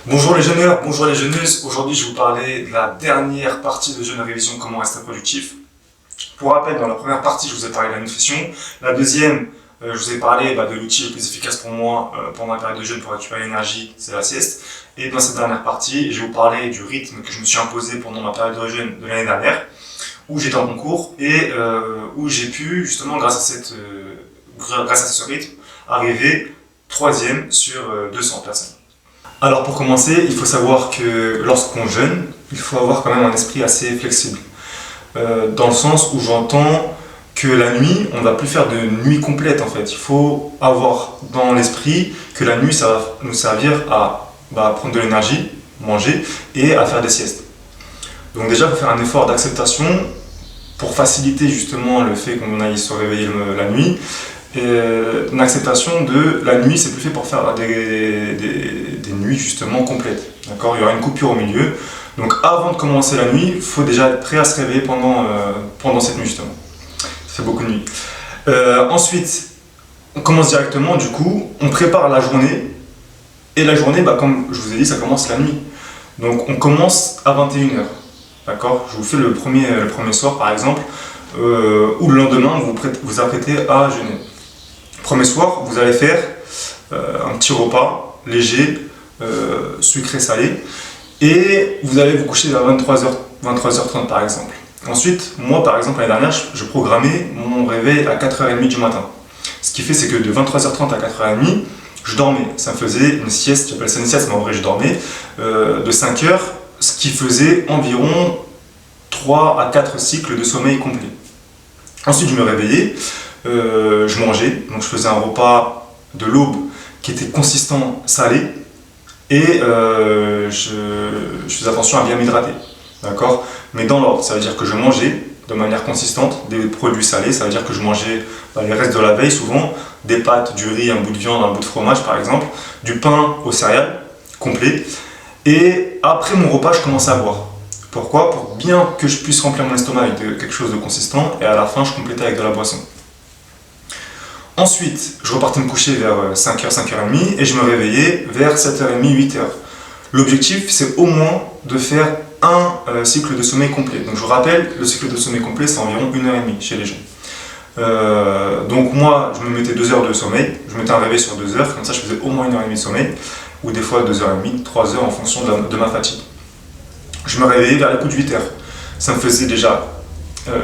Bonjour les jeûneurs, bonjour les jeûneuses. Aujourd'hui, je vais vous parler de la dernière partie de jeûne révision, comment rester productif. Pour rappel, dans la première partie, je vous ai parlé de la nutrition. La deuxième, je vous ai parlé de l'outil le plus efficace pour moi pendant la période de jeûne pour récupérer l'énergie, c'est la sieste. Et dans cette dernière partie, je vais vous parler du rythme que je me suis imposé pendant ma période de jeûne de l'année dernière, où j'étais en concours et où j'ai pu, justement, grâce à ce rythme, arriver troisième sur 200 personnes. Alors pour commencer, il faut savoir que lorsqu'on jeûne, il faut avoir quand même un esprit assez flexible. Dans le sens où j'entends que la nuit, on ne va plus faire de nuit complète en fait. Il faut avoir dans l'esprit que la nuit, ça va nous servir à prendre de l'énergie, manger et à faire des siestes. Donc déjà, il faut faire un effort d'acceptation pour faciliter justement le fait qu'on aille se réveiller la nuit. Une acceptation de la nuit, c'est plus fait pour faire des nuits justement complètes. D'accord ? Il y aura une coupure au milieu. Donc avant de commencer la nuit, il faut déjà être prêt à se réveiller pendant cette nuit justement. Ça fait beaucoup de nuits. Ensuite, on commence directement, du coup, on prépare la journée. Et la journée, comme je vous ai dit, ça commence la nuit. Donc on commence à 21h. D'accord ? Je vous fais le premier soir par exemple, ou le lendemain, vous vous apprêtez à jeûner. Premier soir, vous allez faire un petit repas léger, sucré-salé, et vous allez vous coucher vers 23h30 par exemple. Ensuite, moi par exemple l'année dernière, je programmais mon réveil à 4h30 du matin. Ce qui fait, c'est que de 23h30 à 4h30, je dormais. Ça me faisait une sieste, j'appelle ça une sieste, mais en vrai je dormais, de 5 heures, ce qui faisait environ 3 à 4 cycles de sommeil complet. Ensuite, je me réveillais. Je mangeais, donc je faisais un repas de l'aube qui était consistant, salé, et je faisais attention à bien m'hydrater, d'accord ? Mais dans l'ordre, ça veut dire que je mangeais de manière consistante des produits salés, ça veut dire que je mangeais les restes de la veille souvent, des pâtes, du riz, un bout de viande, un bout de fromage par exemple, du pain aux céréales, complet, et après mon repas, je commençais à boire. Pourquoi ? Pour bien que je puisse remplir mon estomac avec quelque chose de consistant, et à la fin, je complétais avec de la boisson. Ensuite, je repartais me coucher vers 5h, 5h30 et je me réveillais vers 7h30, 8h. L'objectif, c'est au moins de faire un cycle de sommeil complet. Donc je vous rappelle, le cycle de sommeil complet, c'est environ 1h30 chez les gens. Donc moi, je me mettais 2 heures de sommeil, je mettais un réveil sur 2 heures, comme ça je faisais au moins 1h30 de sommeil, ou des fois 2h30, 3 heures en fonction de ma fatigue. Je me réveillais vers les coups de 8h. Ça me faisait déjà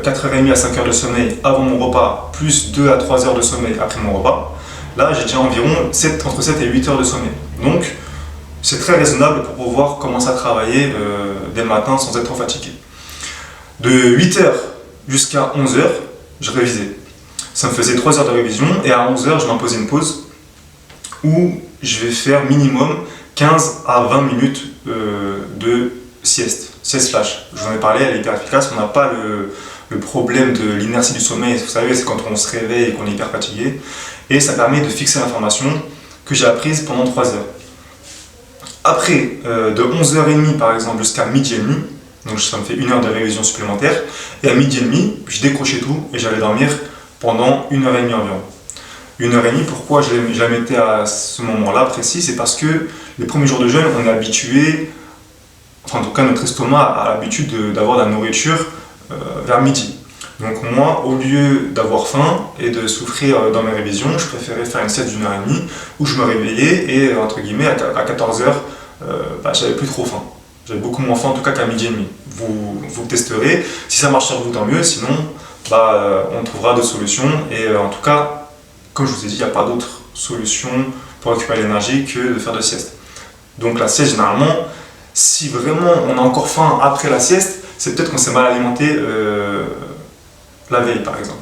4h30 à 5h de sommeil avant mon repas, plus 2 à 3 heures de sommeil après mon repas. Là, j'ai déjà environ entre 7 et 8 heures de sommeil. Donc, c'est très raisonnable pour pouvoir commencer à travailler dès le matin sans être trop fatigué. De 8h jusqu'à 11h, je révisais. Ça me faisait 3 heures de révision et à 11h, je m'imposais une pause où je vais faire minimum 15 à 20 minutes de sieste flash. Je vous en ai parlé, elle est hyper efficace. On n'a pas le problème de l'inertie du sommeil. Vous savez, c'est quand on se réveille et qu'on est hyper fatigué. Et ça permet de fixer l'information que j'ai apprise pendant 3 heures. Après, de 11h30 par exemple jusqu'à midi et demi, donc ça me fait 1 heure de révision supplémentaire. Et à midi et demi, je décrochais tout et j'allais dormir pendant 1h30 environ. 1h30, pourquoi je la mettais à ce moment-là précis ? C'est parce que les premiers jours de jeûne, on est habitué. Enfin, en tout cas, notre estomac a l'habitude d'avoir de la nourriture vers midi. Donc moi, au lieu d'avoir faim et de souffrir dans mes révisions, je préférais faire une sieste d'1h30 où je me réveillais et, entre guillemets, à 14h, j'avais plus trop faim. J'avais beaucoup moins faim en tout cas qu'à midi et demi. Vous testerez. Si ça marche sur vous, tant mieux. Sinon, on trouvera d'autres solutions. Et en tout cas, comme je vous ai dit, il n'y a pas d'autre solution pour récupérer l'énergie que de faire de sieste. Donc la sieste, généralement, si vraiment on a encore faim après la sieste, c'est peut-être qu'on s'est mal alimenté la veille par exemple.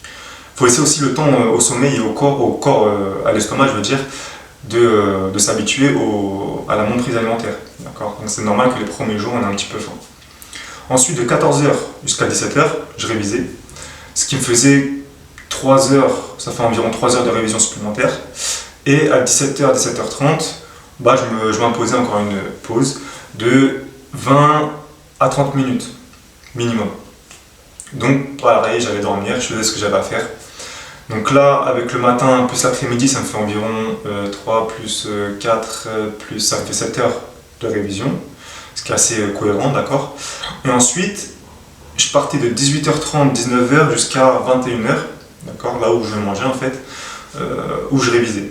Il faut laisser aussi le temps au sommeil et au corps, à l'estomac je veux dire, de s'habituer à la non-prise alimentaire. D'accord ? Donc c'est normal que les premiers jours on ait un petit peu faim. Ensuite de 14h jusqu'à 17h, je révisais. Ce qui me faisait 3 heures, ça fait environ 3 heures de révision supplémentaire. Et à 17h, 17h30, je m'imposais encore une pause de 20 à 30 minutes minimum. Donc pareil, j'allais dormir, je faisais ce que j'avais à faire. Donc là, avec le matin plus l'après-midi, ça me fait environ 3 plus 4 plus ça me fait 7 heures de révision, ce qui est assez cohérent, d'accord. Et ensuite, je partais de 18h30, 19h jusqu'à 21h, d'accord, là où je mangeais en fait, où je révisais.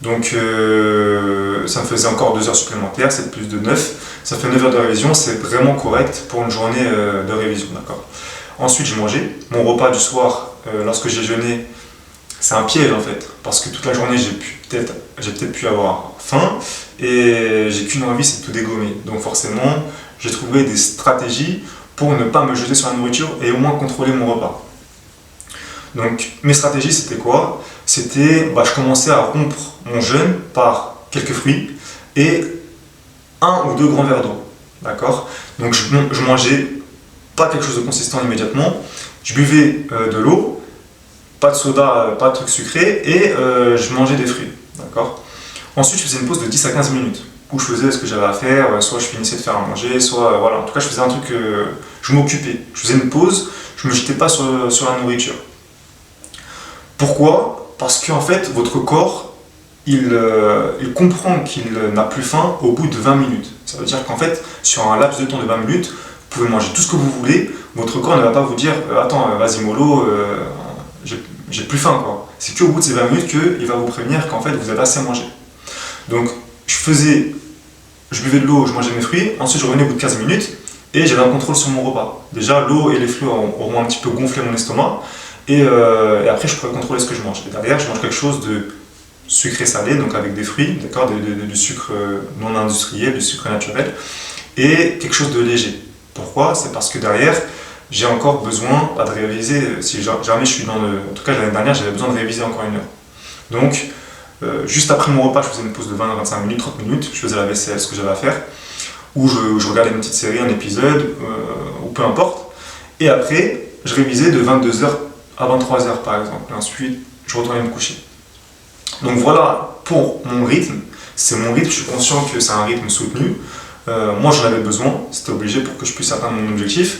Donc ça me faisait encore 2 heures supplémentaires, 7 plus de 9, ça fait 9 heures de révision, c'est vraiment correct pour une journée de révision, d'accord. Ensuite, je mangeais. Mon repas du soir, lorsque j'ai jeûné, c'est un piège en fait, parce que toute la journée, j'ai peut-être pu avoir faim et j'ai qu'une envie, c'est de tout dégommer. Donc forcément, j'ai trouvé des stratégies pour ne pas me jeter sur la nourriture et au moins contrôler mon repas. Donc mes stratégies, c'était quoi? C'était, je commençais à rompre mon jeûne par quelques fruits et 1 ou 2 grands verres d'eau, d'accord? Donc je mangeais pas quelque chose de consistant immédiatement, je buvais de l'eau, pas de soda, pas de trucs sucrés, et je mangeais des fruits, d'accord. Ensuite, je faisais une pause de 10 à 15 minutes, où je faisais ce que j'avais à faire, soit je finissais de faire à manger, soit, voilà, en tout cas, je faisais un truc, je m'occupais, je faisais une pause, je me jetais pas sur la nourriture. Pourquoi? Parce qu'en fait, votre corps, il comprend qu'il n'a plus faim au bout de 20 minutes. Ça veut dire qu'en fait, sur un laps de temps de 20 minutes, vous pouvez manger tout ce que vous voulez, votre corps ne va pas vous dire attends, vas-y mollo, j'ai plus faim, quoi. C'est qu'au bout de ces 20 minutes qu'il va vous prévenir qu'en fait vous avez assez mangé. Donc je buvais de l'eau, je mangeais mes fruits, ensuite je revenais au bout de 15 minutes et j'avais un contrôle sur mon repas. Déjà l'eau et les fruits auront un petit peu gonflé mon estomac et après je pourrais contrôler ce que je mange. Et derrière je mange quelque chose de sucré-salé, donc avec des fruits, d'accord, du sucre non industriel, du sucre naturel, et quelque chose de léger. Pourquoi? C'est parce que derrière, j'ai encore besoin de réviser. Si jamais je suis dans le... En tout cas, l'année dernière, j'avais besoin de réviser encore 1 heure. Donc, juste après mon repas, je faisais une pause de 20 à 25 minutes, 30 minutes, je faisais la vaisselle, ce que j'avais à faire, ou je regardais une petite série, un épisode, ou peu importe. Et après, je révisais de 22h à 23h, par exemple. Et ensuite, je retournais me coucher. Donc voilà, pour mon rythme, c'est mon rythme, je suis conscient que c'est un rythme soutenu. Moi j'en avais besoin, c'était obligé pour que je puisse atteindre mon objectif.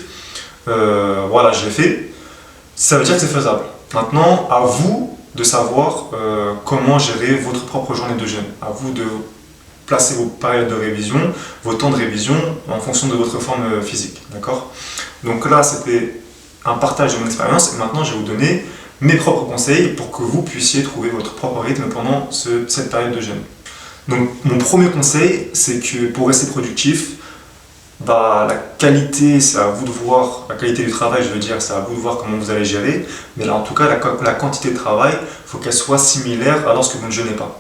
Voilà, je l'ai fait. Ça veut dire que c'est faisable. Maintenant, à vous de savoir comment gérer votre propre journée de jeûne. À vous de placer vos périodes de révision, vos temps de révision en fonction de votre forme physique. D'accord? Donc là, c'était un partage de mon expérience et maintenant je vais vous donner mes propres conseils pour que vous puissiez trouver votre propre rythme pendant cette période de jeûne. Donc mon premier conseil, c'est que pour rester productif, la qualité, c'est à vous de voir, la qualité du travail, je veux dire, c'est à vous de voir comment vous allez gérer, mais là en tout cas, la quantité de travail, il faut qu'elle soit similaire à lorsque vous ne jeûnez pas,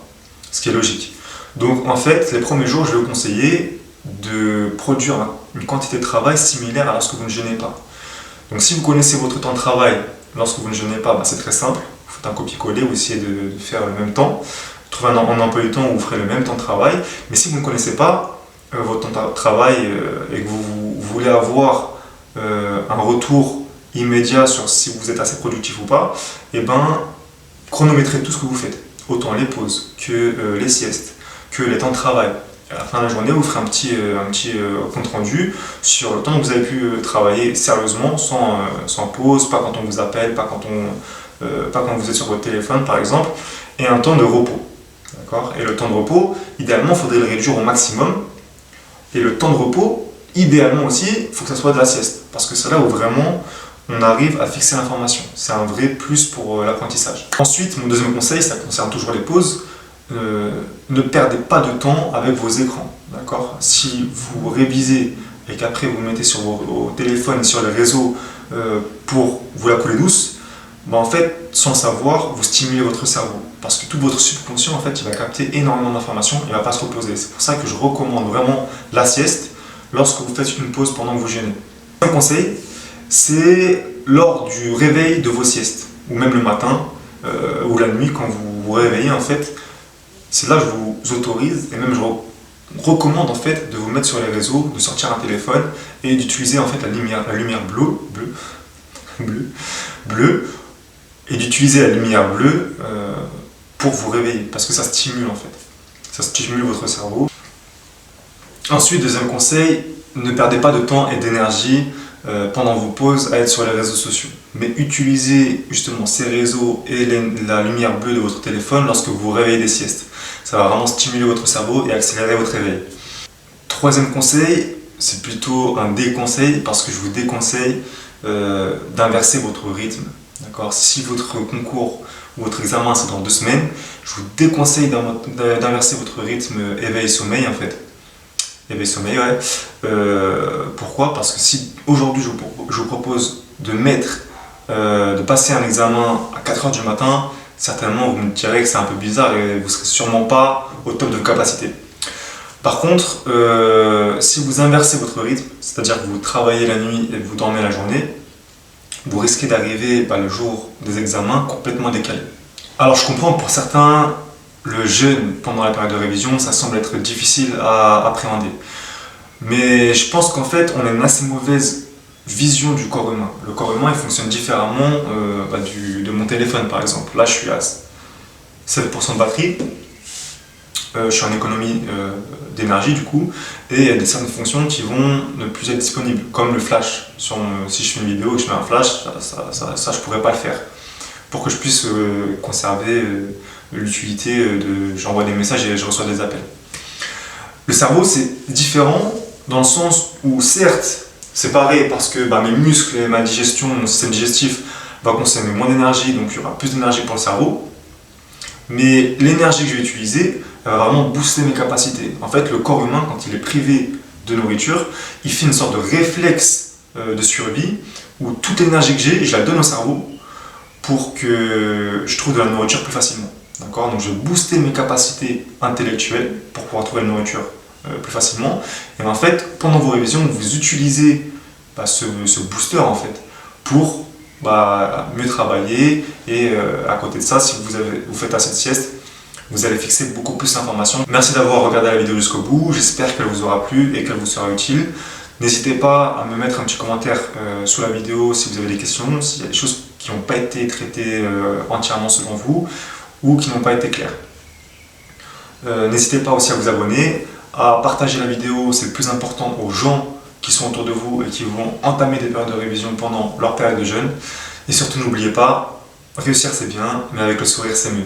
ce qui est logique. Donc en fait, les premiers jours, je vais vous conseiller de produire une quantité de travail similaire à lorsque vous ne jeûnez pas. Donc si vous connaissez votre temps de travail lorsque vous ne jeûnez pas, c'est très simple, vous faites un copier-coller, vous essayez de faire le même temps, trouvez un emploi du temps où vous ferez le même temps de travail, mais si vous ne connaissez pas votre temps de travail et que vous voulez avoir un retour immédiat sur si vous êtes assez productif ou pas, chronométrez tout ce que vous faites, autant les pauses que les siestes, que les temps de travail. À la fin de la journée, vous ferez un petit compte rendu sur le temps que vous avez pu travailler sérieusement, sans pause, pas quand on vous appelle, pas quand vous êtes sur votre téléphone par exemple, et un temps de repos. D'accord? Et le temps de repos, idéalement, il faudrait le réduire au maximum. Et le temps de repos, idéalement aussi, il faut que ça soit de la sieste. Parce que c'est là où vraiment on arrive à fixer l'information. C'est un vrai plus pour l'apprentissage. Ensuite, mon deuxième conseil, ça concerne toujours les pauses. Ne perdez pas de temps avec vos écrans. D'accord? Si vous révisez et qu'après vous mettez sur vos téléphones, sur les réseaux pour vous la couler douce, en fait, sans savoir, vous stimulez votre cerveau. Parce que tout votre subconscient, en fait, il va capter énormément d'informations, il ne va pas se reposer. C'est pour ça que je recommande vraiment la sieste lorsque vous faites une pause pendant que vous jeûnez. Un conseil, c'est lors du réveil de vos siestes, ou même le matin, ou la nuit, quand vous vous réveillez, en fait, c'est là que je vous autorise, et même je recommande en fait de vous mettre sur les réseaux, de sortir un téléphone et d'utiliser en fait la lumière bleue, et d'utiliser la lumière bleue pour vous réveiller, parce que ça stimule en fait. Ça stimule votre cerveau. Ensuite, deuxième conseil, ne perdez pas de temps et d'énergie pendant vos pauses à être sur les réseaux sociaux. Mais utilisez justement ces réseaux et la lumière bleue de votre téléphone lorsque vous vous réveillez des siestes. Ça va vraiment stimuler votre cerveau et accélérer votre réveil. Troisième conseil, c'est plutôt un déconseil parce que je vous déconseille d'inverser votre rythme. D'accord ? Si votre concours ou votre examen c'est dans 2 semaines, je vous déconseille d'inverser votre rythme éveil-sommeil en fait. Éveil-sommeil, ouais. Pourquoi ? Parce que si aujourd'hui je vous propose de passer un examen à 4h du matin, certainement vous me direz que c'est un peu bizarre et vous ne serez sûrement pas au top de vos capacités. Par contre, si vous inversez votre rythme, c'est-à-dire que vous travaillez la nuit et vous dormez la journée, vous risquez d'arriver le jour des examens complètement décalé. Alors je comprends pour certains, le jeûne pendant la période de révision, ça semble être difficile à appréhender. Mais je pense qu'en fait, on a une assez mauvaise vision du corps humain. Le corps humain, il fonctionne différemment de mon téléphone par exemple. Là, je suis à 7% de batterie. Je suis en économie d'énergie du coup, et il y a certaines fonctions qui vont ne plus être disponibles, comme le flash. Si je fais une vidéo et que je mets un flash, ça je pourrais pas le faire. Pour que je puisse conserver l'utilité j'envoie des messages et je reçois des appels. Le cerveau c'est différent dans le sens où certes c'est pareil parce que mes muscles et ma digestion, mon système digestif va consommer moins d'énergie, donc il y aura plus d'énergie pour le cerveau. Mais l'énergie que je vais utiliser va vraiment booster mes capacités. En fait, le corps humain, quand il est privé de nourriture, il fait une sorte de réflexe de survie où toute l'énergie que j'ai, je la donne au cerveau pour que je trouve de la nourriture plus facilement. D'accord ? Donc je vais booster mes capacités intellectuelles pour pouvoir trouver la nourriture plus facilement. Et en fait, pendant vos révisions, vous utilisez ce booster en fait pour mieux travailler et à côté de ça, si vous faites assez de sieste, vous allez fixer beaucoup plus d'informations. Merci d'avoir regardé la vidéo jusqu'au bout, j'espère qu'elle vous aura plu et qu'elle vous sera utile. N'hésitez pas à me mettre un petit commentaire sous la vidéo si vous avez des questions, s'il y a des choses qui n'ont pas été traitées entièrement selon vous ou qui n'ont pas été claires. N'hésitez pas aussi à vous abonner, à partager la vidéo, c'est le plus important aux gens qui sont autour de vous et qui vont entamer des périodes de révision pendant leur période de jeûne. Et surtout n'oubliez pas, réussir c'est bien, mais avec le sourire c'est mieux.